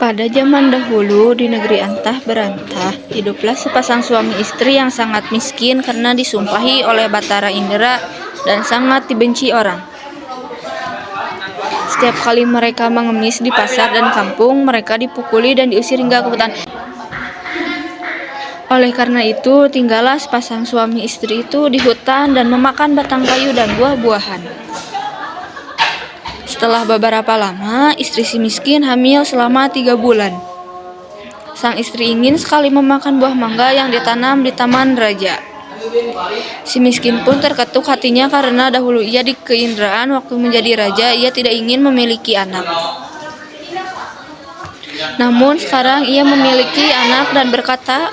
Pada zaman dahulu di negeri antah berantah, hiduplah sepasang suami istri yang sangat miskin karena disumpahi oleh Batara Indra dan sangat dibenci orang. Setiap kali mereka mengemis di pasar dan kampung, mereka dipukuli dan diusir hingga ke hutan. Oleh karena itu, tinggallah sepasang suami istri itu di hutan dan memakan batang kayu dan buah-buahan. Setelah beberapa lama, istri si miskin hamil selama 3 bulan. Sang istri ingin sekali memakan buah mangga yang ditanam di taman raja. Si miskin pun terketuk hatinya karena dahulu ia di keindraan waktu menjadi raja ia tidak ingin memiliki anak. Namun sekarang ia memiliki anak dan berkata,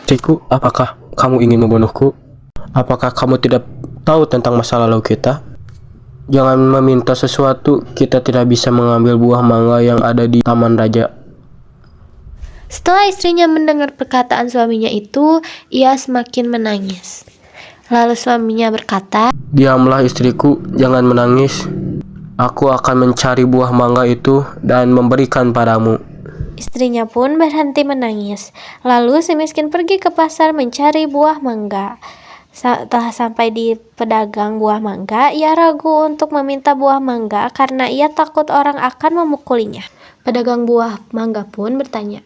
"Istriku, apakah kamu ingin membunuhku? Apakah kamu tidak tahu tentang masa lalu kita? Jangan meminta sesuatu, kita tidak bisa mengambil buah mangga yang ada di taman raja." Setelah istrinya mendengar perkataan suaminya itu, ia semakin menangis. Lalu suaminya berkata, "Diamlah istriku, jangan menangis. Aku akan mencari buah mangga itu dan memberikan padamu." Istrinya pun berhenti menangis. Lalu si miskin pergi ke pasar mencari buah mangga. Setelah sampai di pedagang buah mangga, ia ragu untuk meminta buah mangga karena ia takut orang akan memukulinya. Pedagang buah mangga pun bertanya,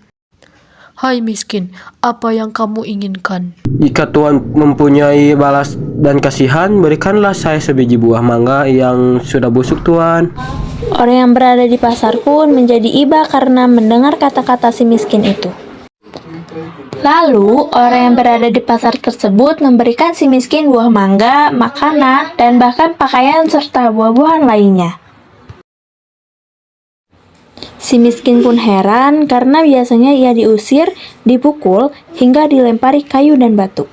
"Hai miskin, apa yang kamu inginkan?" "Jika Tuhan mempunyai balas dan kasihan, berikanlah saya sebiji buah mangga yang sudah busuk, Tuhan." orang yang berada di pasar pun menjadi iba karena mendengar kata-kata si miskin itu. Lalu, orang yang berada di pasar tersebut memberikan si miskin buah mangga, makanan, dan bahkan pakaian serta buah-buahan lainnya. Si miskin pun heran karena biasanya ia diusir, dipukul, hingga dilempari kayu dan batu.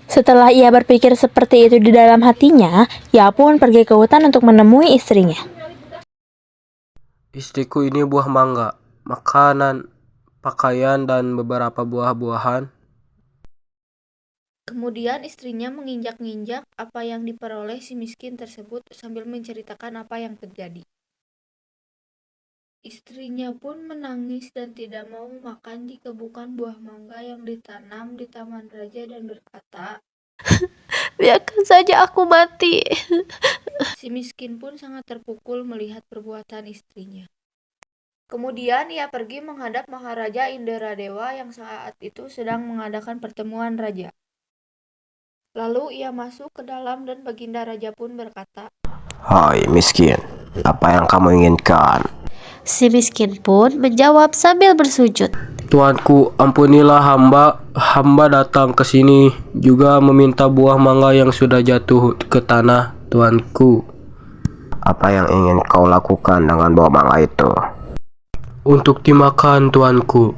Setelah ia berpikir seperti itu di dalam hatinya, ia pun pergi ke hutan untuk menemui istrinya. "Istriku, ini buah mangga, makanan, pakaian, dan beberapa buah-buahan." Kemudian istrinya menginjak-injak apa yang diperoleh si miskin tersebut sambil menceritakan apa yang terjadi. Istrinya pun menangis dan tidak mau makan jika bukan buah mangga yang ditanam di taman raja dan berkata, "Biarkan saja aku mati." si miskin pun sangat terpukul melihat perbuatan istrinya. Kemudian ia pergi menghadap Maharaja Indradewa yang saat itu sedang mengadakan pertemuan raja. Lalu ia masuk ke dalam dan Baginda Raja pun berkata, "Hai miskin, apa yang kamu inginkan?" Si miskin pun menjawab sambil bersujud, "Tuanku, ampunilah hamba. Hamba datang ke sini juga meminta buah mangga yang sudah jatuh ke tanah, Tuanku." "Apa yang ingin kau lakukan dengan buah mangga itu?" "Untuk dimakan, Tuanku."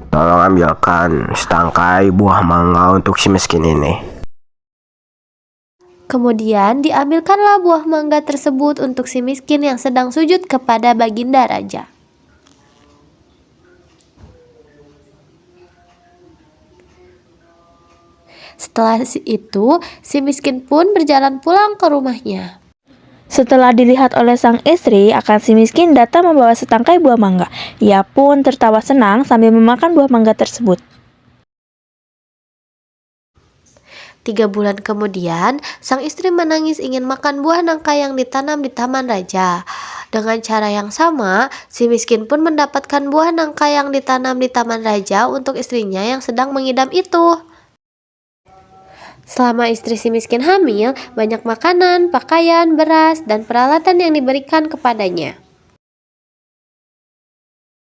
"Tolong ambilkan setangkai buah mangga untuk si miskin ini." Kemudian diambilkanlah buah mangga tersebut untuk si miskin yang sedang sujud kepada Baginda Raja. Setelah itu, si miskin pun berjalan pulang ke rumahnya. Setelah dilihat oleh sang istri, akan si miskin datang membawa setangkai buah mangga. Ia pun tertawa senang sambil memakan buah mangga tersebut. 3 bulan kemudian, sang istri menangis ingin makan buah nangka yang ditanam di taman raja. Dengan cara yang sama, si miskin pun mendapatkan buah nangka yang ditanam di taman raja untuk istrinya yang sedang mengidam itu. Selama istri si miskin hamil, banyak makanan, pakaian, beras, dan peralatan yang diberikan kepadanya.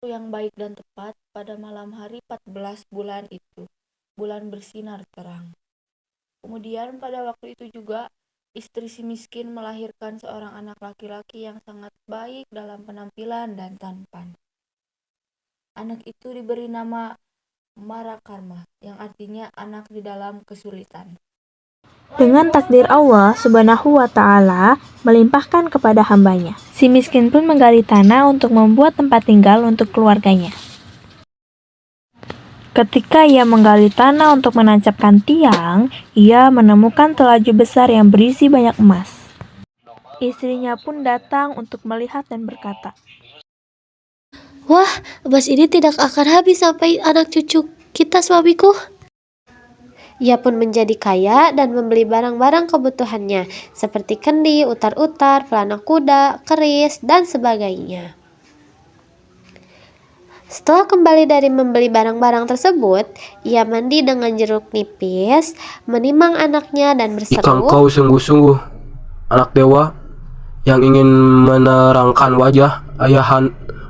Yang baik dan tepat pada malam hari 14 bulan itu, bulan bersinar terang. Kemudian pada waktu itu juga, istri si miskin melahirkan seorang anak laki-laki yang sangat baik dalam penampilan dan tampan. Anak itu diberi nama Marakarma, yang artinya anak di dalam kesulitan. Dengan takdir Allah Subhanahu wa Ta'ala melimpahkan kepada hambanya, si miskin pun menggali tanah untuk membuat tempat tinggal untuk keluarganya. Ketika ia menggali tanah untuk menancapkan tiang, ia menemukan telaju besar yang berisi banyak emas. Istrinya pun datang untuk melihat dan berkata, Wah, emas ini tidak akan habis sampai anak cucu kita, suamiku. Ia pun menjadi kaya dan membeli barang-barang kebutuhannya, seperti kendi, utar-utar, pelana kuda, keris, dan sebagainya. Setelah kembali dari membeli barang-barang tersebut, ia mandi dengan jeruk nipis, menimang anaknya dan Jika berseru, engkau sungguh-sungguh anak dewa yang ingin menerangkan wajah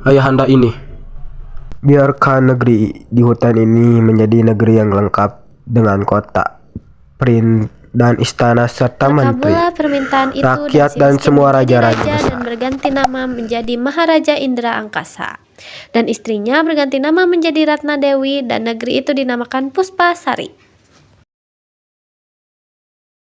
ayahanda ini, biarkan negeri di hutan ini menjadi negeri yang lengkap dengan kota, dan istana serta menteri, terkabullah permintaan itu, rakyat, si dan miskin semua menjadi raja-raja raja besar. dan berganti nama menjadi Maharaja Indra Angkasa. Dan istrinya berganti nama menjadi Ratna Dewi dan negeri itu dinamakan Puspasari.